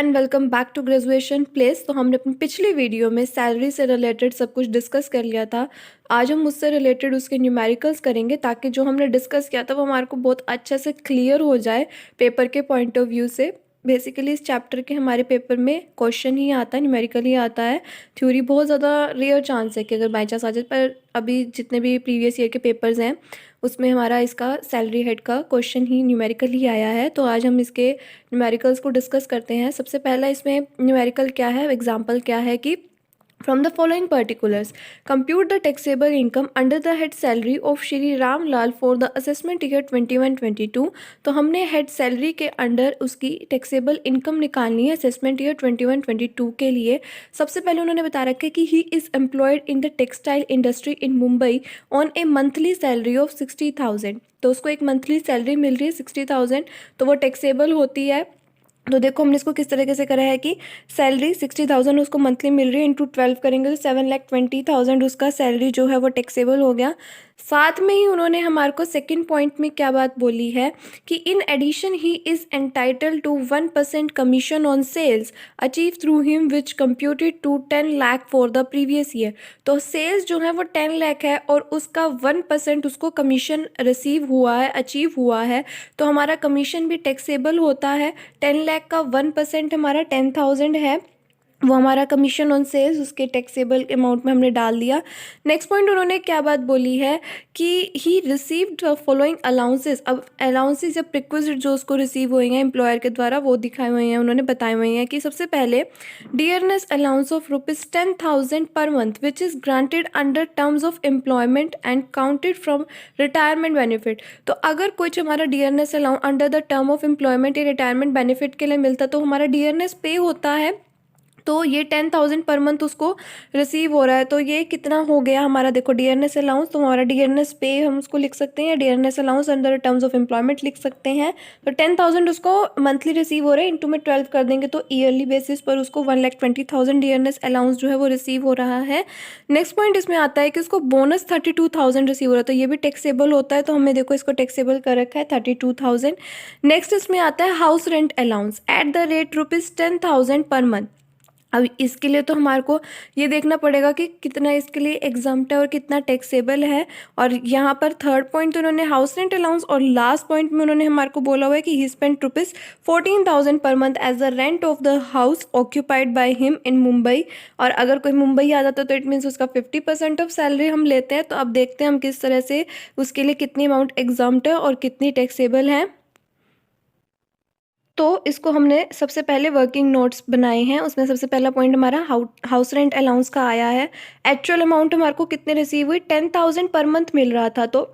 And welcome back to graduation place. तो हमने अपनी पिछली वीडियो में सैलरी से रिलेटेड सब कुछ डिस्कस कर लिया था। आज हम उससे रिलेटेड उसके न्यूमेरिकल्स करेंगे ताकि जो हमने डिस्कस किया था वो हमारे को बहुत अच्छे से क्लियर हो जाए पेपर के पॉइंट ऑफ व्यू से। बेसिकली इस चैप्टर के हमारे पेपर में क्वेश्चन ही आता है, न्यूमेरिकल ही आता है। थ्योरी बहुत ज़्यादा रेयर चांस है कि अगर बाई चांस आ जाए, पर अभी जितने भी प्रीवियस ईयर के पेपर्स हैं उसमें हमारा इसका सैलरी हेड का क्वेश्चन ही न्यूमेरिकल ही आया है। तो आज हम इसके न्यूमेरिकल्स को डिस्कस करते हैं। सबसे पहला इसमें न्यूमेरिकल क्या है, एग्जाम्पल क्या है कि from the following particulars compute the taxable income under the head salary of Shri Ram Lal for the assessment year 21-22। तो हमने हेड सैलरी के अंडर उसकी टैक्सेबल इनकम निकालनी है असेसमेंट ईयर 21-22 के लिए। सबसे पहले उन्होंने बता रखा है कि he is employed in the textile industry in Mumbai on A monthly salary of 60,000। तो उसको एक मंथली सैलरी मिल रही है 60,000, तो वो टैक्सेबल होती है। तो देखो हमने इसको किस तरीके से करा है कि सैलरी 60,000 उसको मंथली मिल रही है, इंटू 12 करेंगे तो 7,20,000 उसका सैलरी जो है वो टैक्सेबल हो गया। साथ में ही उन्होंने हमारे को सेकंड पॉइंट में क्या बात बोली है कि in addition he is entitled to 1% commission on sales achieve through him which computed to 10 lakh for the previous year. तो सेल्स जो है वो 10 लाख है और उसका 1% उसको कमीशन रिसीव हुआ है, अचीव हुआ है, तो हमारा कमीशन भी टैक्सेबल होता है। 10 लाख का 1% हमारा 10,000 है, वो हमारा कमीशन ऑन सेल्स उसके टैक्सेबल अमाउंट में हमने डाल दिया। नेक्स्ट पॉइंट उन्होंने क्या बात बोली है कि ही रिसीव्ड फॉलोइंग अलाउंसेस। अब अलाउंसेस या प्रिक्विजिट जो उसको रिसीव हुए हैं एम्प्लॉयर के द्वारा वो दिखाए हुए हैं, उन्होंने बताए हुए हैं कि सबसे पहले dearness allowance of ₹10,000 per month which is granted under terms of employment and counted from retirement benefit. तो अगर कुछ हमारा dearness allowance under the term of employment या रिटायरमेंट बेनिफिट के लिए मिलता तो हमारा डियरनेस पे होता है, तो ये 10,000 पर मंथ उसको रिसीव हो रहा है। तो ये कितना हो गया हमारा, देखो डियरनेस अलाउंस, तो हमारा डियरनेस पे हम उसको लिख सकते हैं, dearness allowance under terms of employment लिख सकते हैं। तो 10,000 उसको मंथली रिसीव हो रहे हैं, इंटू में 12 कर देंगे तो ईयरली बेसिस पर उसको 1,20,000 डियरनेस अलाउंस जो है वो रिसीव हो रहा है। नेक्स्ट पॉइंट इसमें आता है कि उसको बोनस 32,000 रिसीव हो रहा है, तो ये भी टैक्सेबल होता है, तो हमने देखो इसको टैक्सेबल कर रखा है 32,000। नेक्स्ट इसमें आता है house rent allowance at the rate ₹10,000 per month. अब इसके लिए तो हमारे को ये देखना पड़ेगा कि कितना इसके लिए एग्जाम्प्ट है और कितना टैक्सेबल है। और यहाँ पर थर्ड पॉइंट तो उन्होंने हाउस रेंट अलाउंस, और लास्ट पॉइंट में उन्होंने हमारे को बोला हुआ है कि ही spend ₹14,000 per month as the rent of the house occupied by him in Mumbai. और अगर कोई मुंबई आ जाता तो इट मीन्स उसका 50% ऑफ सैलरी हम लेते हैं। तो अब देखते हैं हम किस तरह से उसके लिए कितनी अमाउंट एग्जाम्प्ट है और कितनी टैक्सेबल है। तो इसको हमने सबसे पहले वर्किंग नोट्स बनाए हैं, उसमें सबसे पहला पॉइंट हमारा हाउस रेंट अलाउंस का आया है। एक्चुअल अमाउंट हमारे को कितने रिसीव हुई, 10,000 पर मंथ मिल रहा था, तो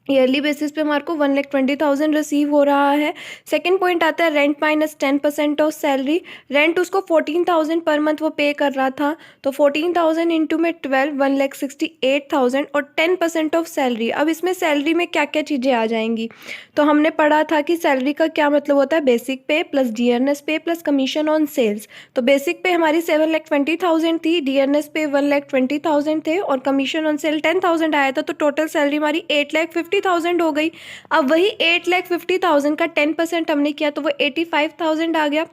ईयरली बेसिस पे हमारे को 1,20,000 रिसीव हो रहा है। सेकंड पॉइंट आता है rent minus 10% of salary. Rent उसको 14,000 पर मंथ वो पे कर रहा था, तो 14,000 इंटू में 12 1,68,000 और 10% ऑफ सैलरी। अब इसमें सैलरी में क्या क्या चीज़ें आ जाएंगी, तो हमने पढ़ा था कि सैलरी का क्या मतलब होता है, बेसिक पे प्लस डियरनेस पे प्लस कमीशन ऑन सेल्स। तो बेसिक पे हमारी 7,20,000 थी, डियरनेस पे 1,20,000 थे और कमीशन ऑन सेल 10,000 आया था, तो टोटल सैलरी हमारी 8,50,000 हो गई। अब वही 8,50,000 का 10% हमने किया तो वो 85,000 आ गया।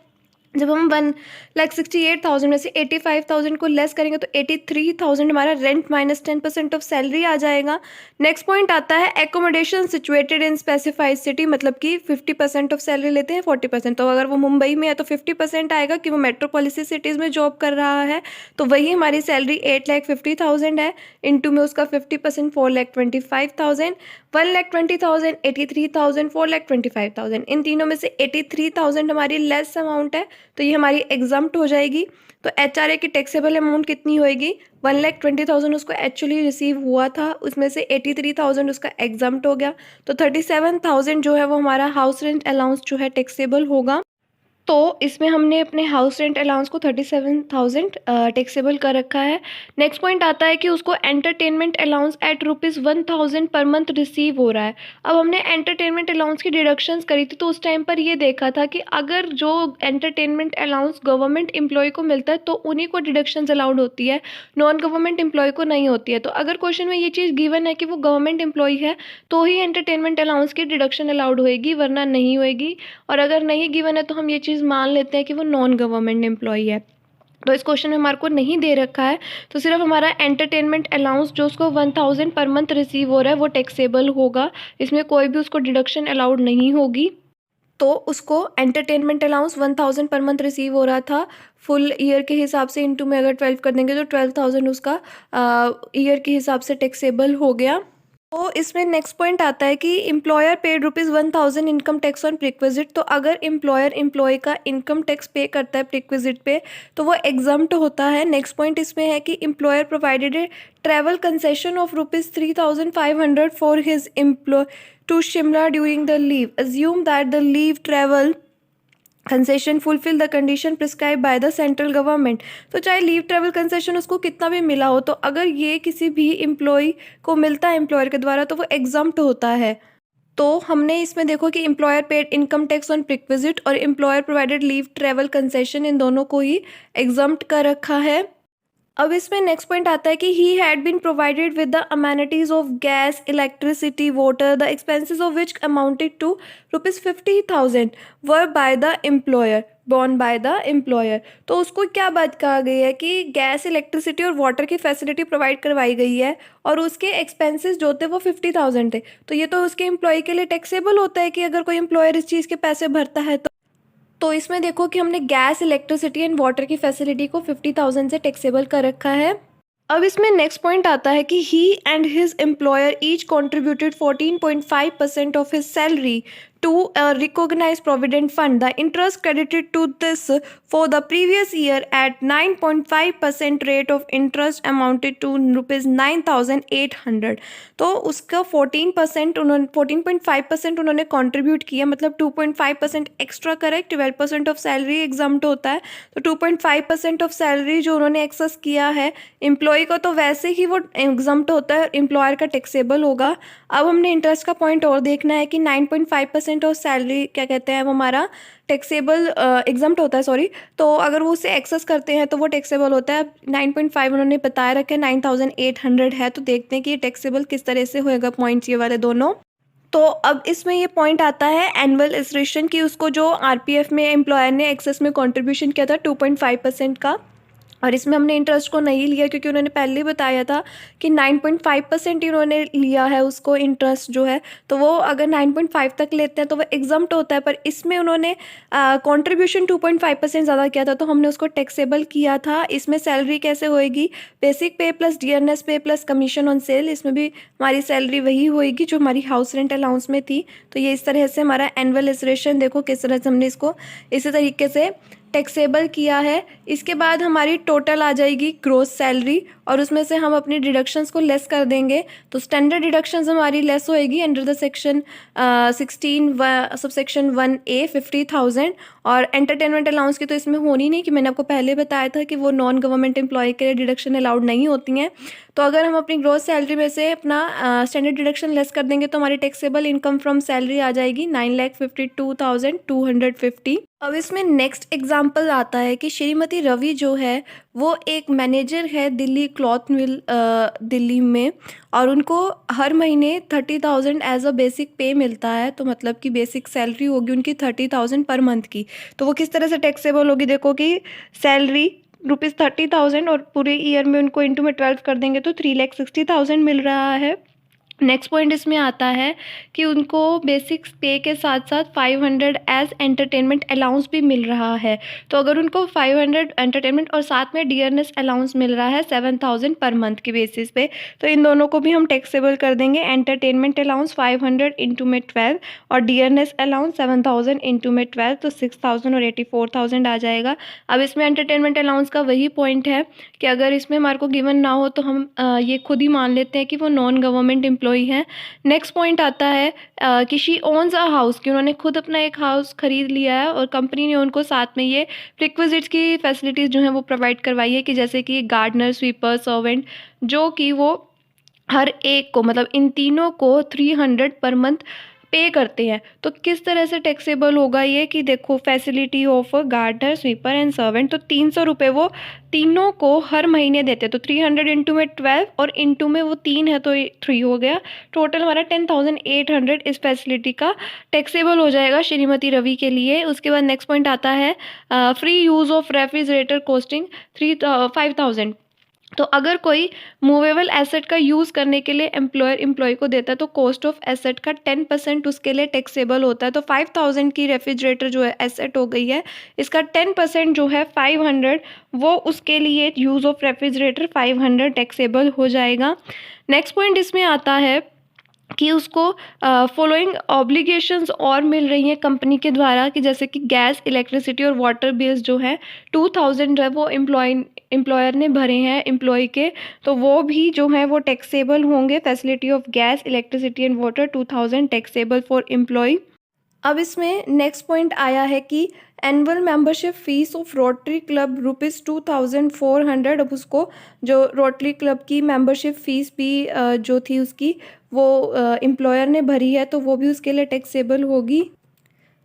जब हम 1,68,000 में से 85,000 को लेस करेंगे तो 83,000 हमारा रेंट माइनस 10% ऑफ सैलरी आ जाएगा। नेक्स्ट पॉइंट आता है accommodation situated in specified city, मतलब कि 50% ऑफ सैलरी लेते हैं 40%, तो अगर वो मुंबई में है तो 50% आएगा कि वो मेट्रोपॉलिटन सिटीज़ में जॉब कर रहा है, तो वही हमारी सैलरी 8,50,000 है, इंटू में उसका 50% 4,25,000, 1,20,000, 83,000, 4,25,000। इन तीनों में से 83,000 हमारी लेस अमाउंट है, तो ये हमारी एग्जाम्प्ट हो जाएगी। तो एचआरए की टैक्सेबल अमाउंट कितनी होएगी, 1,20,000 उसको एक्चुअली रिसीव हुआ था, उसमें से 83,000 उसका एग्जाम्प्ट हो गया, तो 37,000 जो है वो हमारा हाउस रेंट अलाउंस जो है टैक्सेबल होगा। तो इसमें हमने अपने हाउस रेंट अलाउंस को 37,000 टैक्सेबल कर रखा है। नेक्स्ट पॉइंट आता है कि उसको entertainment allowance eight ₹1,000 per month receive हो रहा है। अब हमने एंटरटेनमेंट अलाउंस की डिडक्शंस करी थी, तो उस टाइम पर ये देखा था कि अगर जो एंटरटेनमेंट अलाउंस गवर्नमेंट एम्प्लॉय को मिलता है तो उन्हीं को डिडक्शंस अलाउड होती है, नॉन गवर्नमेंट एम्प्लॉय को नहीं होती है। तो अगर क्वेश्चन में ये चीज़ गिवन है कि वो गवर्नमेंट एम्प्लॉय है तो ही एंटरटेनमेंट अलाउंस की डिडक्शन अलाउड होएगी, वरना नहीं होएगी। और अगर नहीं गिवन है तो हम ये चीज़ चीज़ मान लेते हैं कि वो नॉन गवर्नमेंट एम्प्लॉई है। तो इस क्वेश्चन में हमारे को नहीं दे रखा है, तो सिर्फ हमारा एंटरटेनमेंट अलाउंस जो उसको 1000 पर मंथ रिसीव हो रहा है वो टैक्सेबल होगा, इसमें कोई भी उसको डिडक्शन अलाउड नहीं होगी। तो उसको entertainment allowance 1000 per month receive हो रहा था, फुल ईयर के हिसाब से इंटू में अगर 12 कर देंगे तो 12,000 उसका ईयर के हिसाब से टैक्सेबल हो गया। तो इसमें नेक्स्ट पॉइंट आता है कि employer paid ₹1000 income tax on perquisite. तो अगर एम्प्लॉयर एम्प्लॉय का इनकम टैक्स पे करता है प्रिक्विजिट पे तो वो एग्जम्प्ट होता है। नेक्स्ट पॉइंट इसमें है कि employer provided a travel concession of ₹3,500 for his employ to Shimla during the leave. Assume that the leave travel concession fulfil the condition prescribe by the central government. तो चाहे लीव ट्रैवल कंसेशन उसको कितना भी मिला हो, तो अगर ये किसी भी एम्प्लॉय को मिलता है एम्प्लॉयर के द्वारा तो वो एग्जम्प्ट होता है। तो हमने इसमें देखो कि employer paid income tax on perquisite और employer provided leave travel concession इन दोनों को ही एग्जम्प्ट कर रखा है। अब इसमें नेक्स्ट पॉइंट आता है कि he had been provided with the amenities of gas, electricity, water, the expenses of which amounted to ₹50,000 were by the employer borne by the employer. तो उसको क्या बात कहा गई है कि गैस, इलेक्ट्रिसिटी और वाटर की फैसिलिटी प्रोवाइड करवाई गई है और उसके एक्सपेंसेस जो थे वो 50,000 थे। तो ये तो उसके एम्प्लॉय के लिए टैक्सेबल होता है कि अगर कोई एम्प्लॉयर इस चीज़ के पैसे भरता है तो इसमें देखो कि हमने गैस, इलेक्ट्रिसिटी एंड वाटर की फैसिलिटी को 50,000 से टैक्सेबल कर रखा है। अब इसमें नेक्स्ट पॉइंट आता है कि he and his employer each contributed 14.5% of his salary to a recognized provident fund. The interest credited to this for the previous year at 9.5% rate of interest amounted to ₹9,800। तो उसका 14.5% उन्होंने contribute किया, मतलब 2.5% extra करे, 12% of salary exempt होता है। तो 2.5% of salary जो उन्होंने एक्सेस किया है एम्प्लॉय को तो वैसे ही वो एग्जाम्प्ट होता है, एम्प्लॉयर का टैक्सेबल होगा। अब हमने इंटरेस्ट का पॉइंट और देखना है कि 9.5% ऑफ सैलरी क्या कहते हैं वो हमारा टैक्सेबल एग्जाम्प्ट होता है, सॉरी। तो अगर वो उसे एक्सेस करते हैं तो वो टैक्सेबल होता है। 9.5 उन्होंने बताया रखे, 9,800 है। तो देखते हैं कि ये टैक्सेबल किस तरह से होएगा, पॉइंट्स ये वाले दोनों। तो अब इसमें ये पॉइंट आता है एनुअल एसरेशन की, उसको जो आरपीएफ में एम्प्लॉयर ने एक्सेस में कंट्रीब्यूशन किया था 2.5% का, और इसमें हमने इंटरेस्ट को नहीं लिया क्योंकि उन्होंने पहले ही बताया था कि 9.5% ही उन्होंने लिया है उसको इंटरेस्ट जो है। तो वो अगर 9.5 तक लेते हैं तो वो एग्जाम्प्ट होता है, पर इसमें उन्होंने कंट्रीब्यूशन 2.5% ज़्यादा किया था तो हमने उसको टैक्सेबल किया था। इसमें सैलरी कैसे होएगी, बेसिक पे प्लस डीएनएस पे प्लस कमीशन ऑन सेल। इसमें भी हमारी सैलरी वही होएगी जो हमारी हाउस रेंट अलाउंस में थी। तो ये इस तरह से हमारा एनुअल एसरेशन देखो किस तरह से हमने इसको इसी तरीके से टैक्सेबल किया है। इसके बाद हमारी टोटल आ जाएगी ग्रोस सैलरी और उसमें से हम अपनी डिडक्शंस को लेस कर देंगे। तो स्टैंडर्ड डिडक्शंस हमारी लेस होएगी under the section 16 subsection 1A 50,000। और एंटरटेनमेंट अलाउंस की तो इसमें होनी नहीं, कि मैंने आपको पहले बताया था कि वो नॉन गवर्नमेंट एम्प्लॉय के लिए डिडक्शन अलाउड नहीं होती हैं। तो अगर हम अपनी ग्रोस सैलरी में से अपना स्टैंडर्ड डिडक्शन लेस कर देंगे तो हमारी टैक्सेबल इनकम फ्रॉम सैलरी आ जाएगी 9,52,250। अब इसमें नेक्स्ट एग्जाम्पल आता है कि श्रीमती रवि जो है वो एक मैनेजर है दिल्ली क्लॉथ मिल दिल्ली में, और उनको हर महीने 30,000 एज अ बेसिक पे मिलता है। तो मतलब कि बेसिक सैलरी होगी उनकी 30,000 पर मंथ की। तो वो किस तरह से टैक्सेबल होगी, देखो कि सैलरी ₹30,000 और पूरे ईयर में उनको इंटू में 12 कर देंगे तो 3,60,000 मिल रहा है। नेक्स्ट पॉइंट इसमें आता है कि उनको बेसिक पे के साथ साथ 500 एज एंटरटेनमेंट अलाउंस भी मिल रहा है। तो अगर उनको 500 एंटरटेनमेंट और साथ में डियरनेस अलाउंस मिल रहा है 7,000 पर मंथ की बेसिस पे, तो इन दोनों को भी हम टैक्सेबल कर देंगे। एंटरटेनमेंट अलाउंस 500 इंटू में 12 और डियरनेस अलाउंस 7,000 इंटू में 12, तो 6,000 और 84,000 आ जाएगा। अब इसमें एंटरटेनमेंट अलाउंस का वही पॉइंट है कि अगर इसमें हमारे को गिवन ना हो तो हम ये खुद ही मान लेते हैं कि वो नॉन गवर्नमेंट एम्प्लॉय है। नेक्स्ट पॉइंट आता है कि शी ओन्स अ हाउस, कि उन्होंने खुद अपना एक हाउस खरीद लिया है और कंपनी ने उनको साथ में ये प्रिक्विजिट्स की फैसिलिटीज़ जो हैं वो प्रोवाइड करवाई है, कि जैसे कि गार्डनर, स्वीपर, सर्वेंट, जो कि वो हर एक को मतलब इन तीनों को 300 पर मंथ पे करते हैं। तो किस तरह से टैक्सेबल होगा ये कि देखो, facility of gardener, sweeper and servant, तो 300 रुपये वो तीनों को हर महीने देते हैं। तो 300 इंटू में 12 और इंटू में वो 3 है तो 3 हो गया। टोटल हमारा 10,800 इस फैसिलिटी का टैक्सेबल हो जाएगा श्रीमती रवि के लिए। उसके बाद नेक्स्ट पॉइंट आता है free use of refrigerator costing 5,000। तो अगर कोई मूवेबल एसेट का यूज़ करने के लिए एम्प्लॉयर एम्प्लॉय को देता है तो कॉस्ट ऑफ एसेट का 10% उसके लिए टैक्सेबल होता है। तो 5,000 की रेफ्रिजरेटर जो है एसेट हो गई है, इसका 10% जो है 500, वो उसके लिए यूज़ ऑफ रेफ्रिजरेटर 500 टैक्सेबल हो जाएगा। नेक्स्ट पॉइंट इसमें आता है कि उसको फॉलोइंग ऑब्लिगेशंस और मिल रही हैं कंपनी के द्वारा, कि जैसे कि गैस, इलेक्ट्रिसिटी और वाटर बिल्स जो है 2,000 है वो एम्प्लॉयर ने भरे हैं एम्प्लॉय के, तो वो भी जो है वो टैक्सेबल होंगे। Facility of gas, electricity and water 2,000 taxable for employ. अब इसमें नेक्स्ट पॉइंट आया है कि annual membership fee of Rotary Club ₹2,400। अब उसको जो रोटरी क्लब की मेंबरशिप फीस भी जो थी उसकी वो एम्प्लॉयर ने भरी है, तो वो भी उसके लिए टैक्सेबल होगी।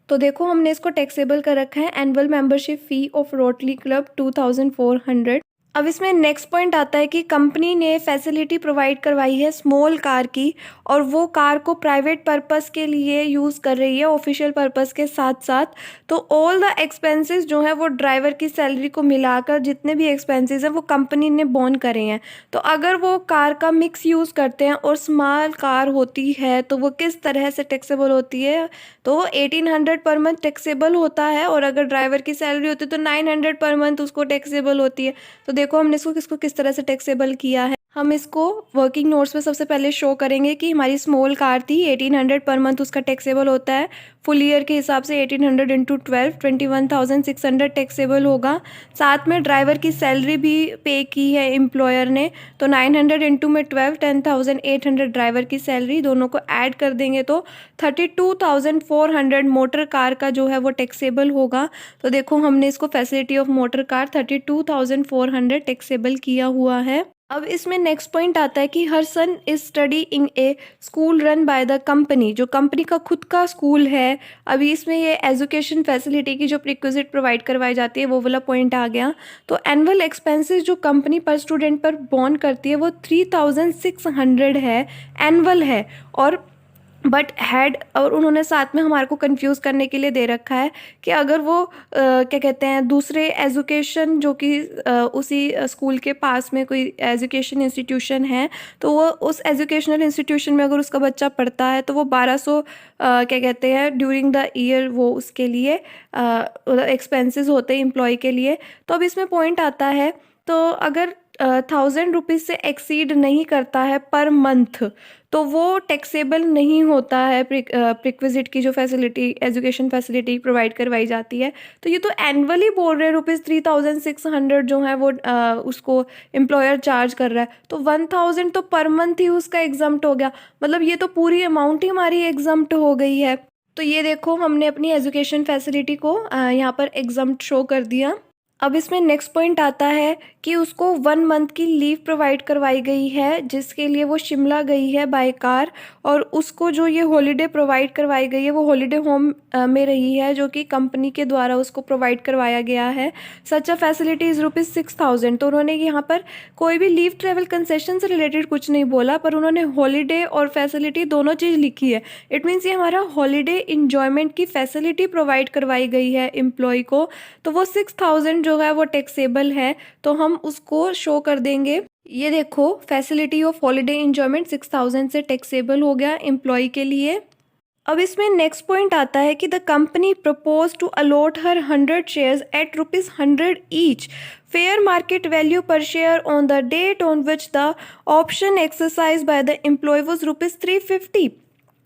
तो देखो, हमने इसको टैक्सेबल कर रखा है, annual membership fee of Rotary Club 2,400। अब इसमें नेक्स्ट पॉइंट आता है कि कंपनी ने फैसिलिटी प्रोवाइड करवाई है स्मॉल कार की, और वो कार को प्राइवेट पर्पस के लिए यूज़ कर रही है ऑफिशियल पर्पस के साथ साथ। तो ऑल द एक्सपेंसेस जो है वो ड्राइवर की सैलरी को मिलाकर जितने भी एक्सपेंसेस हैं वो कंपनी ने बोन करे हैं। तो अगर वो कार का मिक्स यूज़ करते हैं और स्मॉल कार होती है तो वो किस तरह से टैक्सेबल होती है, तो वो 1,800 पर मंथ टैक्सेबल होता है, और अगर ड्राइवर की सैलरी होती है तो 900 पर मंथ उसको टैक्सेबल होती है। तो देखो, हमने इसको किस तरह से टैक्सेबल किया है। हम इसको वर्किंग नोट्स में सबसे पहले शो करेंगे कि हमारी स्मॉल कार थी, 1,800 पर मंथ उसका टैक्सेबल होता है। फुल ईयर के हिसाब से 1,800 इंटू 12 21,600 टैक्सेबल होगा। साथ में ड्राइवर की सैलरी भी पे की है एम्प्लॉयर ने, तो 900 इंटू में 12 10,800 ड्राइवर की सैलरी, दोनों को ऐड कर देंगे तो 32,400 मोटर कार का जो है वो टैक्सेबल होगा। तो देखो, हमने इसको facility of motor car 32,400 taxable किया हुआ है। अब इसमें नेक्स्ट पॉइंट आता है कि her son is study in a school run by the company, जो कंपनी का खुद का स्कूल है। अभी इसमें ये एजुकेशन फैसिलिटी की जो प्रीक्विजिट प्रोवाइड करवाई जाती है वो वाला पॉइंट आ गया। तो एनुअल एक्सपेंसेस जो कंपनी पर स्टूडेंट पर बोन करती है वो 3,600 है, एनुअल है। और बट हैड, और उन्होंने साथ में हमारे को कंफ्यूज करने के लिए दे रखा है कि अगर वो क्या कहते हैं दूसरे एजुकेशन जो कि उसी स्कूल के पास में कोई एजुकेशन इंस्टीट्यूशन है, तो वो उस एजुकेशनल इंस्टीट्यूशन में अगर उसका बच्चा पढ़ता है तो वो 1,200 क्या कहते हैं ड्यूरिंग द ईयर वो उसके लिए एक्सपेंसेस होते हैं एम्प्लॉय के लिए। तो अब इसमें पॉइंट आता है, तो अगर 1,000 रुपीज़ से एक्सीड नहीं करता है पर मंथ तो वो टैक्सेबल नहीं होता है। प्रिक्विजिट की जो फैसिलिटी, एजुकेशन फैसिलिटी प्रोवाइड करवाई जाती है, तो ये तो एनुअली बोल रहे हैं ₹3,600 जो है वो उसको एम्प्लॉयर चार्ज कर रहा है, तो 1,000 तो पर मंथ ही उसका एग्जम्प्ट हो गया। मतलब ये तो पूरी अमाउंट ही हमारी एग्जम्प्ट हो गई है। तो ये देखो, हमने अपनी एजुकेशन फैसिलिटी को यहाँ पर एग्जम्प्ट शो कर दिया। अब इसमें नेक्स्ट पॉइंट आता है कि उसको 1 मंथ की लीव प्रोवाइड करवाई गई है जिसके लिए वो शिमला गई है बाय कार, और उसको जो ये हॉलिडे प्रोवाइड करवाई गई है वो हॉलिडे होम में रही है जो कि कंपनी के द्वारा उसको प्रोवाइड करवाया गया है। सच अ फैसिलिटी इज़ ₹6,000। तो उन्होंने यहाँ पर कोई भी लीव ट्रेवल कंसेशन से रिलेटेड कुछ नहीं बोला, पर उन्होंने हॉलीडे और फैसिलिटी दोनों चीज़ लिखी है। इट मीन्स ये हमारा हॉलीडे इंजॉयमेंट की फैसिलिटी प्रोवाइड करवाई गई है एम्प्लॉय को, तो वो 6,000 जो है वो टैक्सेबल है। तो हम उसको शो कर देंगे। ये देखो, फैसिलिटी ऑफ हॉलीडे इंजॉयमेंट 6,000 से टैक्सेबल हो गया एम्प्लॉय के लिए। अब इसमें नेक्स्ट पॉइंट आता है कि the company propose to allot her 100 shares at ₹100 each, fair market value per share on the date on which the option exercise by the employee was ₹350।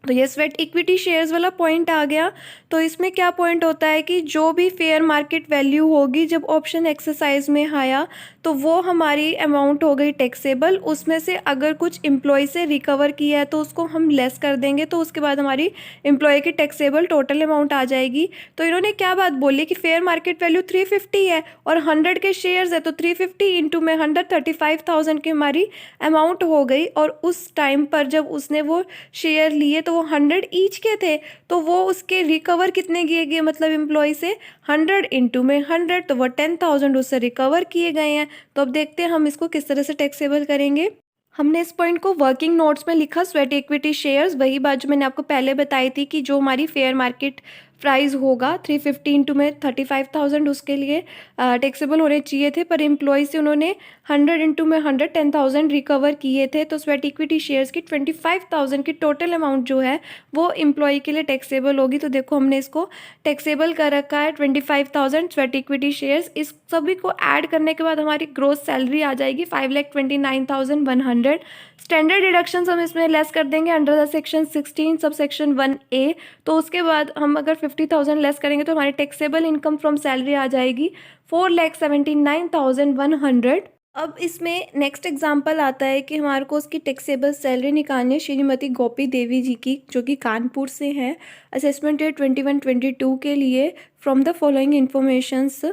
तो ये स्वेट इक्विटी शेयर्स वाला point आ गया। तो इसमें क्या पॉइंट होता है कि जो भी फेयर मार्केट वैल्यू होगी जब ऑप्शन एक्सरसाइज में आया तो वो हमारी अमाउंट हो गई टैक्सेबल। उसमें से अगर कुछ एम्प्लॉय से रिकवर किया है तो उसको हम लेस कर देंगे, तो उसके बाद हमारी एम्प्लॉय की टैक्सेबल टोटल अमाउंट आ जाएगी। तो इन्होंने क्या बात बोली कि फेयर मार्केट वैल्यू 350 है और 100 के शेयर्स है, तो 350 इंटू में 135,000 की हमारी अमाउंट हो गई। और उस टाइम पर जब उसने वो शेयर लिए तो वो 100 ईच के थे, तो वो उसके रिकवर कितने किए गए, मतलब एम्प्लॉय से 100 इंटू में 100, तो वो 10,000 उससे रिकवर किए गए हैं। तो अब देखते हैं हम इसको किस तरह से टैक्सेबल करेंगे। हमने इस पॉइंट को वर्किंग नोट्स में लिखा, स्वेट इक्विटी शेयर्स, वही बात जो मैंने आपको पहले बताई थी कि जो हमारी फेयर मार्केट प्राइस होगा 350 इंटू में 35,000 उसके लिए टैक्सेबल होने चाहिए थे, पर एम्प्लॉय से उन्होंने 100 इंटू में 100 10,000 रिकवर किए थे। तो स्वेट इक्विटी शेयर्स की 25,000 की टोटल अमाउंट जो है वो एम्प्लॉय के लिए टैक्सेबल होगी। तो देखो हमने इसको टैक्सेबल कर रखा है 25,000 स्वेट इक्विटी शेयर्स। इस सभी को ऐड करने के बाद हमारी ग्रोस सैलरी आ जाएगी 5,29,100। स्टैंडर्ड डिडक्शंस हम इसमें लेस कर देंगे under the section 16 sub section 1A। तो उसके बाद हम अगर 50,000 लेस करेंगे तो हमारी टैक्सेबल इनकम फ्रॉम सैलरी आ जाएगी 4,79,100। अब इसमें नेक्स्ट एग्जांपल आता है कि हमारे को उसकी टैक्सेबल सैलरी निकालनी है श्रीमती गोपी देवी जी की, जो कि कानपुर से हैं। असेसमेंट डेट 21/22 के लिए फ्रॉम द फॉलोइंग इन्फॉर्मेशंस।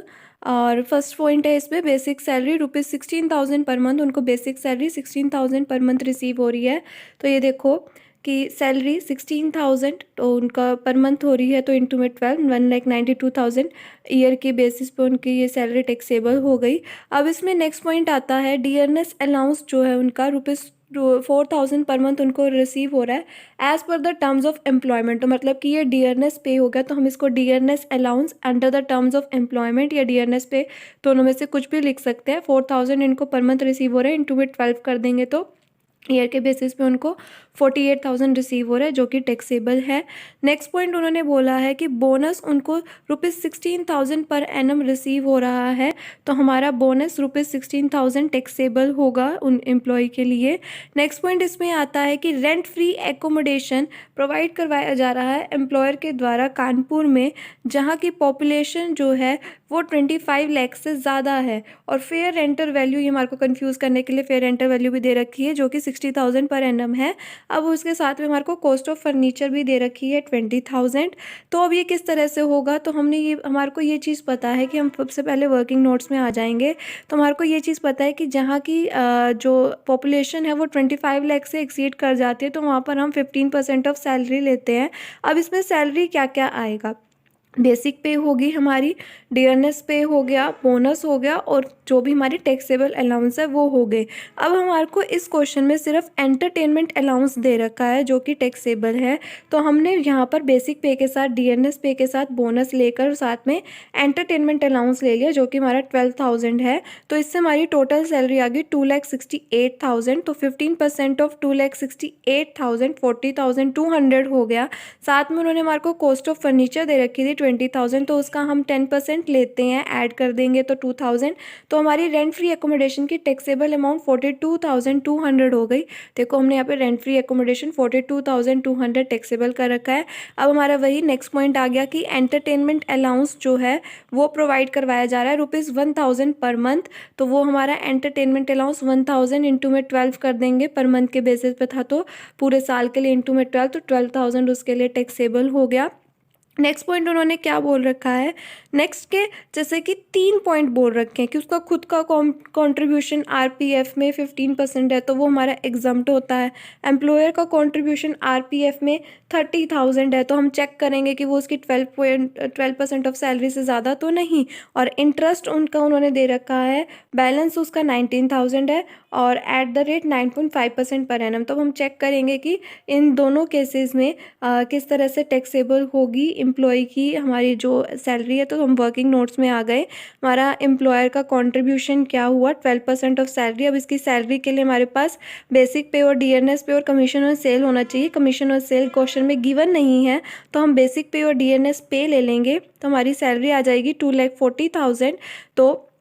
और फर्स्ट पॉइंट है इसमें बेसिक सैलरी ₹16,000 पर मंथ, उनको basic salary 16,000 per month receive हो रही है। तो ये देखो कि सैलरी 16,000 तो उनका पर मंथ हो रही है, तो इंटू में 12 1,92,000 ईयर के बेसिस पे उनकी ये सैलरी टैक्सेबल हो गई। अब इसमें नेक्स्ट पॉइंट आता है डियरनेस अलाउंस जो है उनका ₹4,000 पर मंथ उनको रिसीव हो रहा है as per the terms of employment. तो मतलब कि ये डियरनेस पे हो गया, तो हम इसको dearness allowance under the terms of employment या डियरनेस पे दोनों में से कुछ भी लिख सकते हैं। 4,000 इनको पर मंथ रिसीव हो रहा है, इंटू में 12 कर देंगे तो ईयर के बेसिस पे उनको 48,000 रिसीव हो रहा है, जो कि टैक्सेबल है। नेक्स्ट पॉइंट उन्होंने बोला है कि बोनस उनको ₹16,000 पर एनम रिसीव हो रहा है, तो हमारा बोनस ₹16,000 टैक्सेबल होगा उन एम्प्लॉय के लिए। नेक्स्ट पॉइंट इसमें आता है कि रेंट फ्री एकोमोडेशन प्रोवाइड करवाया जा रहा है एम्प्लॉयर के द्वारा कानपुर में, जहाँ की पॉपुलेशन जो है वो 25 लाख से ज़्यादा है। और फेयर रेंटल वैल्यू, ये हमारे को कन्फ्यूज़ करने के लिए फेयर रेंटल वैल्यू भी दे रखी है जो कि 60,000 पर एनम है। अब उसके साथ में हमारे को कॉस्ट ऑफ फर्नीचर भी दे रखी है 20,000। तो अब ये किस तरह से होगा, तो हमने ये हमारे को ये चीज़ पता है कि हम सबसे पहले वर्किंग नोट्स में आ जाएंगे। तो हमारे को ये चीज़ पता है कि जहाँ की जो पॉपुलेशन है वो 25 लाख से एक्सीड कर जाती है, तो वहाँ पर हम 15% ऑफ सैलरी लेते हैं। अब इसमें सैलरी क्या क्या आएगा, बेसिक पे होगी हमारी, डियरनेस पे हो गया, बोनस हो गया, और जो भी हमारी टैक्सेबल अलाउंस है वो हो गए। अब हमारे को इस क्वेश्चन में सिर्फ एंटरटेनमेंट अलाउंस दे रखा है जो कि टैक्सेबल है, तो हमने यहाँ पर बेसिक पे के साथ डियरनेस पे के साथ बोनस लेकर साथ में एंटरटेनमेंट अलाउंस ले लिया जो कि हमारा 12,000 है। तो इससे हमारी टोटल सैलरी आ गई 2,68,000। तो 15% ऑफ 2,68,000 40,200 हो गया। साथ में उन्होंने हमारे को कॉस्ट ऑफ फर्नीचर दे रखी थी 20,000, तो उसका हम 10% लेते हैं, ऐड कर देंगे तो 2,000। तो हमारी रेंट फ्री एकोमोडेशन की टैक्सेबल अमाउंट 42,200 हो गई। देखो हमने यहाँ पे रेंट फ्री एकोमोडेशन 42,200 टैक्सेबल कर रखा है। अब हमारा वही नेक्स्ट पॉइंट आ गया कि एंटरटेनमेंट अलाउंस जो है वो प्रोवाइड करवाया जा रहा है ₹1,000 पर मंथ। तो वो हमारा एंटरटेनमेंट अलाउंस 1,000 इंटू में 12 कर देंगे, पर मंथ के बेसिस पे था तो पूरे साल के लिए इंटू में 12, तो 12,000 उसके लिए टैक्सेबल हो गया। नेक्स्ट पॉइंट उन्होंने क्या बोल रखा है, नेक्स्ट के जैसे कि 3 पॉइंट बोल रखे हैं कि उसका खुद का कंट्रीब्यूशन आरपीएफ में 15% है, तो वो हमारा एग्जम्प्ट होता है। एम्प्लॉयर का कंट्रीब्यूशन आरपीएफ में 30,000 है, तो हम चेक करेंगे कि वो उसकी 12% ऑफ सैलरी से ज़्यादा तो नहीं। और इंटरेस्ट उनका उन्होंने दे रखा है, बैलेंस उसका 19,000 है और at the rate 9.5% per annum. तो हम चेक करेंगे कि इन दोनों केसेस में किस तरह से टैक्सेबल होगी एम्प्लॉय की हमारी जो सैलरी है। तो हम वर्किंग नोट्स में आ गए, हमारा एम्प्लॉयर का कंट्रीब्यूशन क्या हुआ 12% ऑफ सैलरी। अब इसकी सैलरी के लिए हमारे पास बेसिक पे और डीएनएस पे और कमीशन और सेल होना चाहिए। कमीशन और सेल क्वेश्चन में गिवन नहीं है, तो हम बेसिक पे और डीएनएस पे ले लेंगे, तो हमारी सैलरी आ जाएगी 2,40,000। तो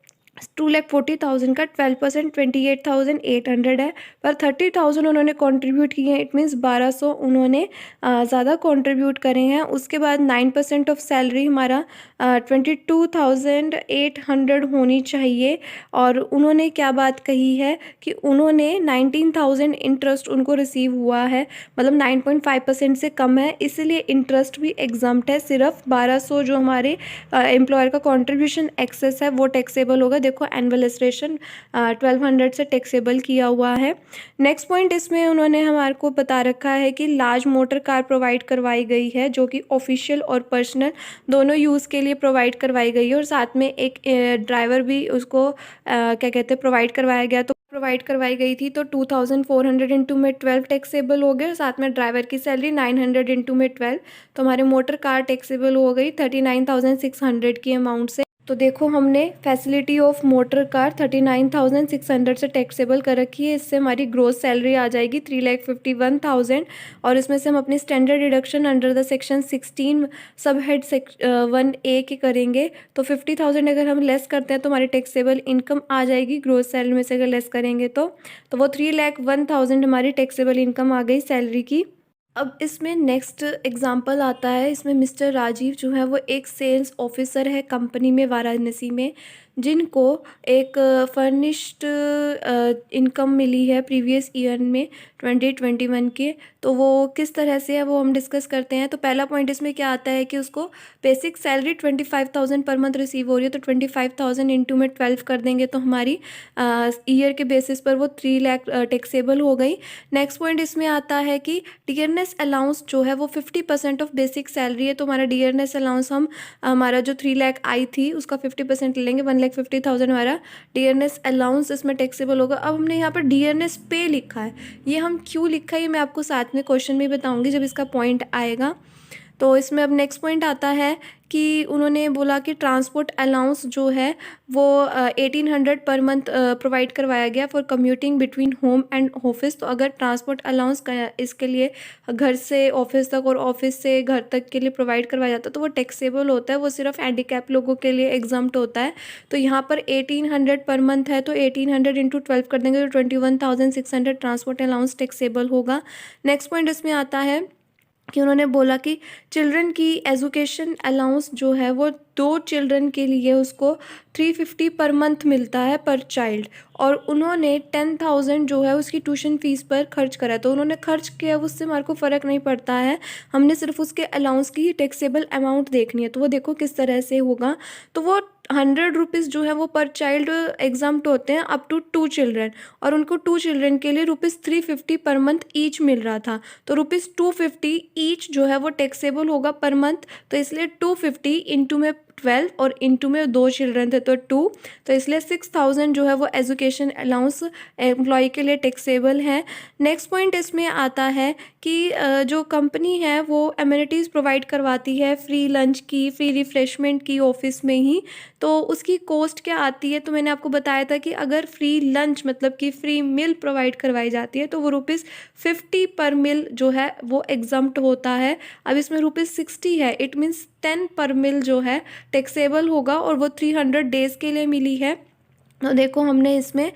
2,40,000 का 12% 28,800 है, पर 30,000 उन्होंने कंट्रीब्यूट किए हैं। इट मीन्स 1,200 उन्होंने ज़्यादा कंट्रीब्यूट करे हैं। उसके बाद 9% ऑफ सैलरी हमारा 22,800 होनी चाहिए। और उन्होंने क्या बात कही है कि उन्होंने 19,000 इंटरेस्ट उनको रिसीव हुआ है, मतलब 9.5% से कम है, इसलिए इंटरेस्ट भी एग्जाम्प्ट है। सिर्फ 1,200 जो हमारे एम्प्लॉयर का कंट्रीब्यूशन एक्सेस है वो टैक्सेबल होगा। देखो एनवलस्ट्रेशन 1,200 से टैक्सेबल किया हुआ है। नेक्स्ट पॉइंट इसमें उन्होंने हमारे को बता रखा है कि लार्ज मोटर कार प्रोवाइड करवाई गई है, जो कि ऑफिशियल और पर्सनल दोनों यूज़ के लिए प्रोवाइड करवाई गई है। और साथ में एक ड्राइवर भी उसको क्या कहते हैं प्रोवाइड करवाया गया, तो प्रोवाइड करवाई गई थी। तो 2,400 इंटू में 12 टैक्सेबल हो गए, और साथ में ड्राइवर की सैलरी 900 इंटू में 12, तो हमारे मोटर कार टैक्सेबल हो गई 39,600 की अमाउंट से। तो देखो हमने फैसिलिटी ऑफ मोटर कार 39,600 से टैक्सेबल कर रखी है। इससे हमारी ग्रोस सैलरी आ जाएगी 3,51,000, और इसमें से हम अपनी standard deduction under the section 16 सब हेड 1A के करेंगे। तो 50,000 अगर हम लेस करते हैं तो हमारी टैक्सेबल इनकम आ जाएगी ग्रोस सैलरी में से, अगर लेस करेंगे तो वो 3,01,000 हमारी टैक्सेबल इनकम आ गई सैलरी की। अब इसमें नेक्स्ट एग्जांपल आता है। इसमें मिस्टर राजीव जो है वो एक सेल्स ऑफिसर है कंपनी में वाराणसी में, जिनको एक फर्निश्ड इनकम मिली है प्रीवियस ईयर में 2021 के। तो वो किस तरह से है वो हम डिस्कस करते हैं। तो पहला पॉइंट इसमें क्या आता है कि उसको basic salary 25,000 per month receive हो रही है, तो 25,000 इंटू में 12 कर देंगे तो हमारी ईयर के बेसिस पर वो 3 लाख टैक्सेबल हो गई। नेक्स्ट पॉइंट इसमें आता है कि डियरनेस अलाउंस जो है वो 50% ऑफ बेसिक सैलरी है, तो हमारा डियरनेस अलाउंस हम हमारा जो 3 लाख आई थी उसका 50% ले लेंगे, 1,50,000 हमारा डियरनेस अलाउंस इसमें टैक्सेबल होगा। अब हमने यहाँ पर डियरनेस पे लिखा है, ये हम क्यों लिखा है ये मैं आपको साथ में क्वेश्चन में बताऊँगी जब इसका पॉइंट आएगा। तो इसमें अब नेक्स्ट पॉइंट आता है कि उन्होंने बोला कि ट्रांसपोर्ट अलाउंस जो है वो 1,800 पर मंथ प्रोवाइड करवाया गया for commuting between home and office. तो अगर ट्रांसपोर्ट अलाउंस इसके लिए घर से ऑफिस तक और ऑफिस से घर तक के लिए प्रोवाइड करवाया जाता है तो वो टैक्सेबल होता है, वो सिर्फ हैंडीकैप लोगों के लिए एग्जाम्प्ट होता है। तो यहाँ पर 1,800 पर मंथ है, तो 1,800 इंटू 12 कर देंगे तो 21,600 ट्रांसपोर्ट अलाउंस टैक्सेबल होगा। नेक्स्ट पॉइंट इसमें आता है कि उन्होंने बोला कि चिल्ड्रन की एजुकेशन अलाउंस जो है वो 2 चिल्ड्रन के लिए उसको 350 पर मंथ मिलता है पर चाइल्ड, और उन्होंने 10,000 जो है उसकी ट्यूशन फीस पर खर्च करा। तो उन्होंने खर्च किया उससे हमारे को फ़र्क नहीं पड़ता है, हमने सिर्फ उसके अलाउंस की ही टैक्सेबल अमाउंट देखनी है। तो वो देखो किस तरह से होगा। तो वो 100 रुपीज़ जो है वो पर चाइल्ड एग्जाम्प्ट होते हैं अप टू 2 चिल्ड्रन, और उनको 2 चिल्ड्रन के लिए ₹350 पर मंथ ईच मिल रहा था। तो ₹250 ईच जो है वो टैक्सेबल होगा पर मंथ, तो इसलिए 250 इंटू में 12 और इंटू में 2 चिल्ड्रन थे तो 2, तो इसलिए 6,000 जो है वो एजुकेशन अलाउंस एम्प्लॉय के लिए टैक्सेबल है। नेक्स्ट पॉइंट इसमें आता है कि जो कंपनी है वो एमिनिटीज़ प्रोवाइड करवाती है, फ्री लंच की, फ्री रिफ्रेशमेंट की ऑफिस में ही। तो उसकी कॉस्ट क्या आती है, तो मैंने आपको बताया था कि अगर फ्री लंच मतलब कि फ्री मील प्रोवाइड करवाई जाती है तो वो ₹50 पर मील जो है वो एग्जम्प्ट होता है। अब इसमें ₹60 है, इट मीन्स 10 पर मील जो है टैक्सेबल होगा, और वो 300 डेज़ के लिए मिली है। तो देखो हमने इसमें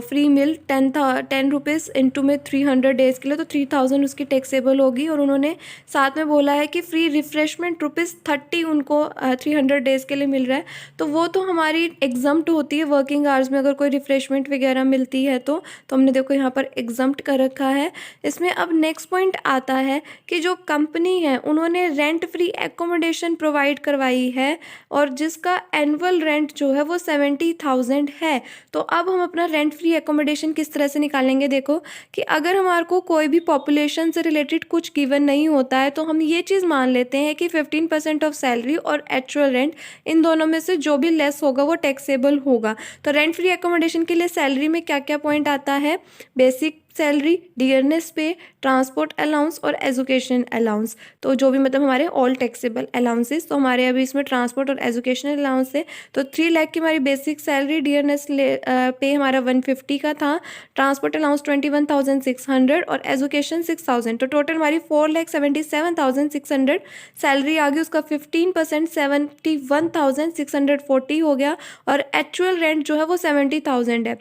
फ्री मील 10 रुपीज़ इंटू में 300 डेज़ के लिए, तो 3,000 उसकी टैक्सेबल होगी। और उन्होंने साथ में बोला है कि फ्री रिफ्रेशमेंट ₹30 उनको 300 डेज़ के लिए मिल रहा है, तो वो तो हमारी एग्जम्प्ट होती है वर्किंग आवर्स में अगर कोई रिफ्रेशमेंट वगैरह मिलती है तो हमने देखो यहाँ पर एग्जम्प्ट कर रखा है इसमें। अब नेक्स्ट पॉइंट आता है कि जो कंपनी है उन्होंने रेंट फ्री एकोमोडेशन प्रोवाइड करवाई है, और जिसका एनुअल रेंट जो है वो 70,000 है। तो अब हम अपना रेंट फ्री एकोमोडेशन किस तरह से निकालेंगे। देखो कि अगर हमारे को कोई भी पॉपुलेशन से रिलेटेड कुछ गिवन नहीं होता है तो हम ये चीज़ मान लेते हैं कि 15% ऑफ सैलरी और एक्चुअल रेंट इन दोनों में से जो भी लेस होगा वो टैक्सेबल होगा। तो रेंट फ्री एकोमोडेशन के लिए सैलरी में क्या क्या पॉइंट आता है, बेसिक सैलरी, डियरनेस पे, ट्रांसपोर्ट अलाउंस और एजुकेशन अलाउंस। तो जो भी मतलब हमारे ऑल टैक्सेबल अलाउंसेस, तो हमारे अभी इसमें ट्रांसपोर्ट और एजुकेशन अलाउंस है। तो 3 लाख की हमारी बेसिक सैलरी, डियरनेस पे हमारा 150 का था, ट्रांसपोर्ट अलाउंस 21,600 और एजुकेशन 6,000। तो टोटल हमारी 4,77,600 सैलरी आ गई। उसका 15% 71,640 हो गया और एक्चुअल रेंट जो है वो 70,000 है।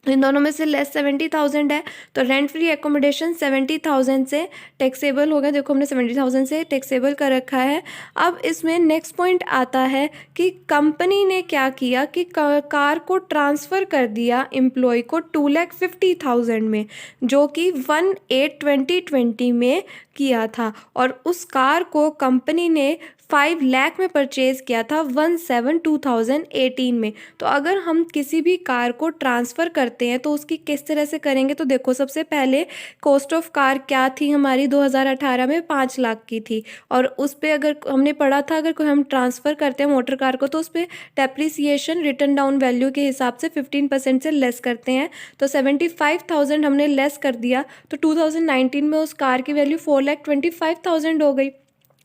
इन दोनों में से लेस 70,000 है, तो रेंट फ्री एकोमोडेशन 70,000 से टैक्सेबल हो गया। देखो हमने 70,000 से टैक्सेबल कर रखा है। अब इसमें नेक्स्ट पॉइंट आता है कि कंपनी ने क्या किया कि कार को ट्रांसफ़र कर दिया एम्प्लॉय को 2,50,000 में, जो कि 1/8/2020 में किया था, और उस कार को कंपनी ने 5 लाख में परचेज़ किया था 1/7/2018 में। तो अगर हम किसी भी कार को ट्रांसफ़र करते हैं तो उसकी किस तरह से करेंगे, तो देखो सबसे पहले कॉस्ट ऑफ कार क्या थी हमारी 2018 में 5 लाख की थी, और उस पे अगर हमने पढ़ा था अगर कोई हम ट्रांसफ़र करते हैं मोटर कार को तो उस पर डेप्रिसिएशन रिटर्न डाउन वैल्यू के हिसाब से 15% से लेस करते हैं। तो 75,000 हमने लेस कर दिया, तो 2019 में उस कार की वैल्यू 4,25,000 हो गई।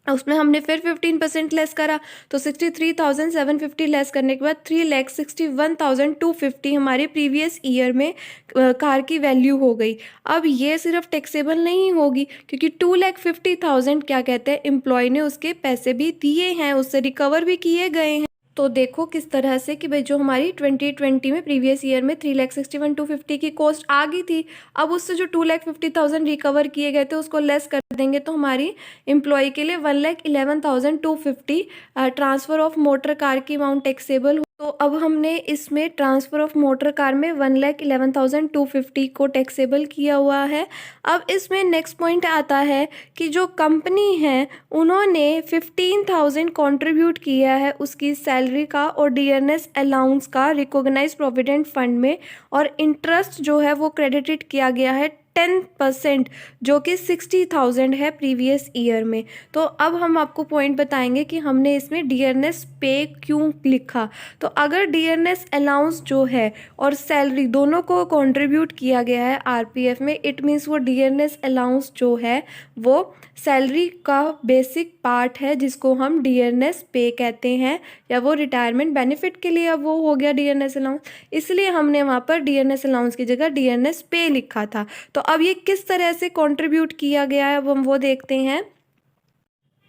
उसमें हमने फिर 15% लेस करा, तो 63,750 लेस करने के बाद 3,61,250 हमारे प्रीवियस ईयर में कार की वैल्यू हो गई। अब ये सिर्फ टैक्सेबल नहीं होगी, क्योंकि 2,50,000 क्या कहते हैं एम्प्लॉय ने उसके पैसे भी दिए हैं, उससे रिकवर भी किए गए हैं। तो देखो किस तरह से कि भाई जो हमारी 2020 में प्रीवियस ईयर में 3,61,250 की कॉस्ट आ गई थी, अब उससे जो 2,50,000 रिकवर किए गए थे उसको लेस कर देंगे, तो हमारी एम्प्लॉय के लिए 1,11,250 ट्रांसफ़र ऑफ मोटर कार की अमाउंट टैक्सेबल। तो अब हमने इसमें ट्रांसफ़र ऑफ मोटर कार में 1,11,250 को टैक्सेबल किया हुआ है। अब इसमें नेक्स्ट पॉइंट आता है कि जो कंपनी है उन्होंने 15,000 कंट्रीब्यूट किया है उसकी सैलरी का और डियरनेस अलाउंस का रिकॉग्नाइज प्रोविडेंट फंड में, और इंटरेस्ट जो है वो क्रेडिटेड किया गया है 10%, जो कि 60,000 है प्रीवियस ईयर में। तो अब हम आपको पॉइंट बताएंगे कि हमने इसमें डियरनेस पे क्यों लिखा। तो अगर डियरनेस अलाउंस जो है और सैलरी दोनों को कंट्रीब्यूट किया गया है आरपीएफ में, इट मीन्स वो डियरनेस अलाउंस जो है वो सैलरी का बेसिक पार्ट है जिसको हम डियरनेस पे कहते हैं, या वो रिटायरमेंट बेनिफिट के लिए अब वो हो गया डियरनेस अलाउंस, इसलिए हमने वहाँ पर डियरनेस अलाउंस की जगह डियरनेस पे लिखा था। तो अब ये किस तरह से कंट्रीब्यूट किया गया है अब हम वो देखते हैं।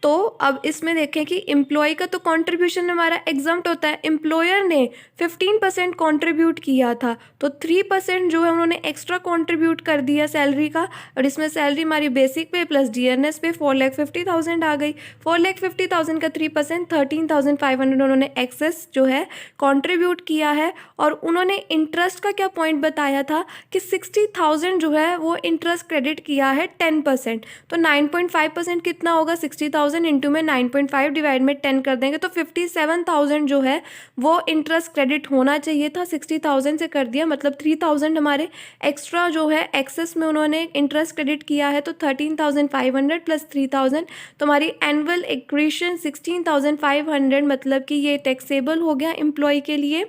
तो अब इसमें देखें कि एम्प्लॉय का तो कंट्रीब्यूशन हमारा एग्जम्प्ट होता है, एम्प्लॉयर ने 15% कंट्रीब्यूट किया था, तो 3% जो है उन्होंने एक्स्ट्रा कंट्रीब्यूट कर दिया सैलरी का, और इसमें सैलरी हमारी बेसिक पे प्लस डीएनएस पे 4,50,000 आ गई। 4,50,000 का 3% 13,500 उन्होंने एक्सेस जो है कंट्रीब्यूट किया है। और उन्होंने इंटरेस्ट का क्या पॉइंट बताया था कि 60,000 जो है वो इंटरेस्ट क्रेडिट किया है 10%, तो 9.5% कितना होगा, 60,000 इंटू में 9.5 डिवाइड में 10 कर देंगे तो 57,000 जो है वो इंटरेस्ट क्रेडिट होना चाहिए था, 60,000 से कर दिया, मतलब 3,000 हमारे एक्स्ट्रा जो है एक्सेस में उन्होंने इंटरेस्ट क्रेडिट किया है, तो 13,500 प्लस 3,000, तो हमारी एनुअल एक्रीशन 16,500, मतलब कि ये टैक्सेबल हो गया एम्प्लॉय के लिए।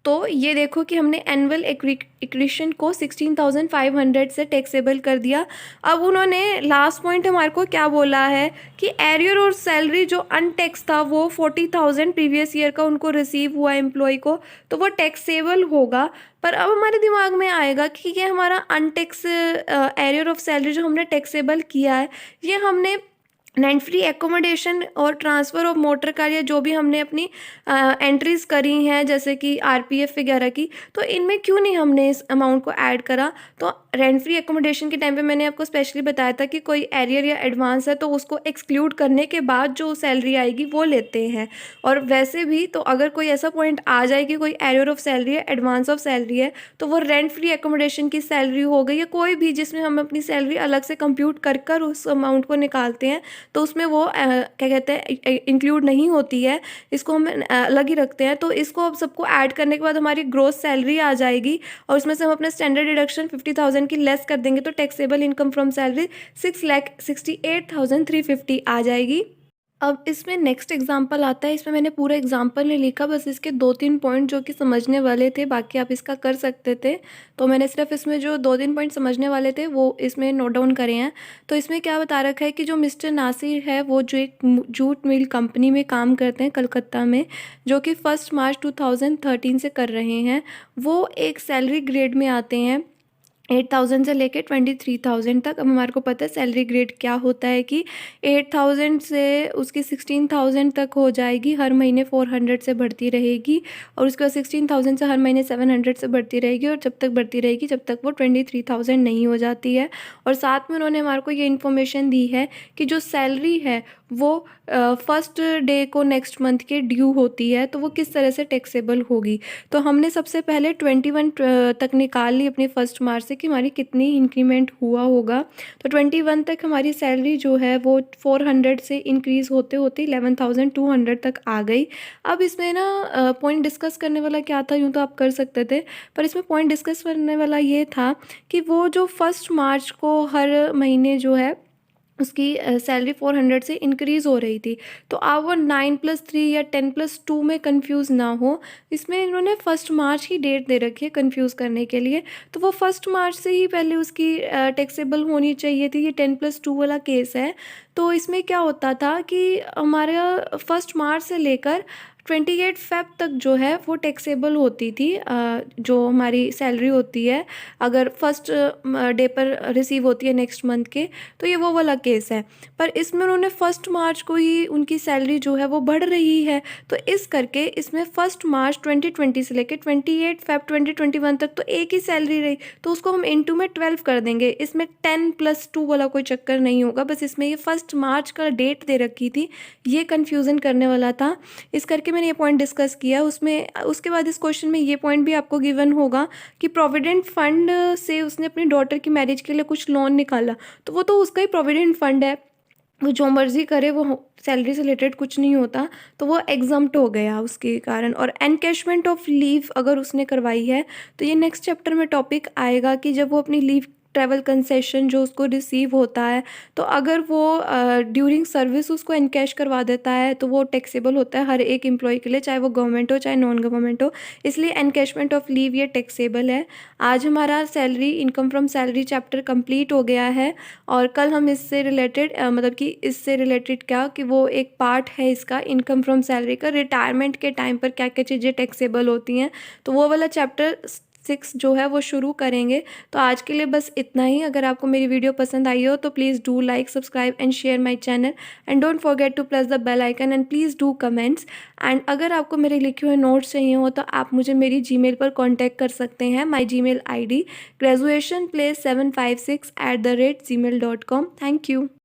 तो ये देखो कि हमने एनुअल एक्रीशन को 16,500 से टैक्सेबल कर दिया। अब उन्होंने लास्ट पॉइंट हमारे को क्या बोला है कि एरियर और सैलरी जो अनटैक्स था वो 40,000 प्रीवियस ईयर का उनको रिसीव हुआ एम्प्लॉय को, तो वो टैक्सेबल होगा। पर अब हमारे दिमाग में आएगा कि ये हमारा अनटैक्स एरियर ऑफ सैलरी जो हमने टैक्सेबल किया है, ये हमने रेंट फ्री एकोमोडेशन और ट्रांसफ़र ऑफ मोटर कार या जो भी हमने अपनी एंट्रीज़ करी हैं जैसे कि आरपीएफ वगैरह की, तो इनमें क्यों नहीं हमने इस अमाउंट को ऐड करा। तो रेंट फ्री एकोमोडेशन के टाइम पे मैंने आपको स्पेशली बताया था कि कोई एरियर या एडवांस है तो उसको एक्सक्लूड करने के बाद जो सैलरी आएगी वो लेते हैं। और वैसे भी तो अगर कोई ऐसा पॉइंट आ जाए कि कोई एरियर ऑफ सैलरी है, एडवांस ऑफ सैलरी है, तो वो रेंट फ्री एकोमोडेशन की सैलरी हो गई या कोई भी जिसमें हम अपनी सैलरी अलग से कंप्यूट कर उस अमाउंट को निकालते हैं, तो उसमें वो क्या कहते हैं इंक्लूड नहीं होती है, इसको हम अलग ही रखते हैं। तो इसको अब सबको ऐड करने के बाद हमारी ग्रोस सैलरी आ जाएगी, और उसमें से हम अपने स्टैंडर्ड डिडक्शन 50,000 की लेस कर देंगे, तो टैक्सेबल इनकम फ्रॉम सैलरी 6,68,350 आ जाएगी। अब इसमें नेक्स्ट एग्ज़ाम्पल आता है, इसमें मैंने पूरा एग्ज़ाम्पल नहीं लिखा, बस इसके 2-3 पॉइंट जो कि समझने वाले थे, बाकी आप इसका कर सकते थे। तो मैंने सिर्फ़ इसमें जो 2-3 पॉइंट समझने वाले थे, वो इसमें नोट डाउन करे हैं। तो इसमें क्या बता रखा है कि जो मिस्टर नासिर है, वो जो एक जूट मिल कंपनी में काम करते हैं कलकत्ता में, जो कि 1 मार्च 2013 से कर रहे हैं। वो एक सैलरी ग्रेड में आते हैं 8,000 से लेके 23,000 तक। अब हमारे को पता है सैलरी ग्रेड क्या होता है कि 8,000 से उसकी 16,000 तक हो जाएगी, हर महीने 400 से बढ़ती रहेगी, और उसके बाद 16,000 से हर महीने 700 से बढ़ती रहेगी, और जब तक बढ़ती रहेगी जब तक वो 23,000 नहीं हो जाती है। और साथ में उन्होंने हमारे को ये इन्फॉर्मेशन दी है कि जो सैलरी है वो फर्स्ट डे को नेक्स्ट मंथ के ड्यू होती है, तो वो किस तरह से टैक्सेबल होगी। तो हमने सबसे पहले 21 तक निकाल ली अपनी 1 मार्च से कि हमारी कितनी इंक्रीमेंट हुआ होगा। तो 21 तक हमारी सैलरी जो है वो 400 से इंक्रीज़ होते होते 11,200 तक आ गई। अब इसमें ना पॉइंट डिस्कस करने वाला क्या था, यूँ तो आप कर सकते थे, पर इसमें पॉइंट डिस्कस करने वाला ये था कि वो जो 1 मार्च को हर महीने जो है उसकी सैलरी 400 से इंक्रीज़ हो रही थी। तो आप वो 9+3 या 10+2 में कंफ्यूज ना हो, इसमें इन्होंने 1 मार्च की डेट दे रखी है कंफ्यूज करने के लिए। तो वो 1 मार्च से ही पहले उसकी टैक्सेबल होनी चाहिए थी। ये 10+2 वाला केस है। तो इसमें क्या होता था कि हमारा 1 मार्च से लेकर 28 फ़ेब तक जो है वो टैक्सेबल होती थी, जो हमारी सैलरी होती है अगर फर्स्ट डे पर रिसीव होती है नेक्स्ट मंथ के, तो ये वो वाला केस है। पर इसमें उन्होंने 1 मार्च को ही उनकी सैलरी जो है वो बढ़ रही है, तो इस करके इसमें 1 मार्च 2020 से लेके 28 फ़ेब 2021 तक तो एक ही सैलरी रही, तो उसको हम इनटू में 12 कर देंगे। इसमें 10+2 वाला कोई चक्कर नहीं होगा, बस इसमें ये 1 मार्च का डेट दे रखी थी, ये कन्फ्यूज़न करने वाला था। इस करके मैंने ये पॉइंट डिस्कस किया उसमें। उसके बाद इस क्वेश्चन में ये पॉइंट भी आपको गिवन होगा कि प्रोविडेंट फंड से उसने अपनी डॉटर की मैरिज के लिए कुछ लोन निकाला, तो वो तो उसका ही प्रोविडेंट फंड है, वो जो मर्जी करे, वो सैलरी से रिलेटेड कुछ नहीं होता, तो वो एग्जम्प्ट हो गया उसके कारण। और एनकैशमेंट ऑफ लीव अगर उसने करवाई है, तो ये नेक्स्ट चैप्टर में टॉपिक आएगा कि जब वो अपनी लीव ट्रैवल कंसेशन जो उसको रिसीव होता है, तो अगर वो ड्यूरिंग सर्विस उसको एनकैश करवा देता है, तो वो टैक्सेबल होता है हर एक एम्प्लॉय के लिए, चाहे वो गवर्नमेंट हो चाहे नॉन गवर्नमेंट हो। इसलिए एनकैशमेंट ऑफ लीव ये टैक्सेबल है। आज हमारा salary income from salary chapter complete हो गया है, और कल हम इससे रिलेटेड मतलब कि इससे रिलेटेड क्या कि वो एक पार्ट है इसका इनकम फ्रॉम सैलरी का, रिटायरमेंट के टाइम पर क्या क्या चीज़ें टैक्सेबल होती हैं, तो वो वाला चैप्टर 6 जो है वो शुरू करेंगे। तो आज के लिए बस इतना ही। अगर आपको मेरी वीडियो पसंद आई हो तो please do like, subscribe and share my channel, and don't forget to press the bell icon, and please do comments. And अगर आपको मेरे लिखे हुए नोट्स चाहिए हो तो आप मुझे मेरी जीमेल पर कांटेक्ट कर सकते हैं। My Gmail ID graduationplace756@gmail.com। Thank you.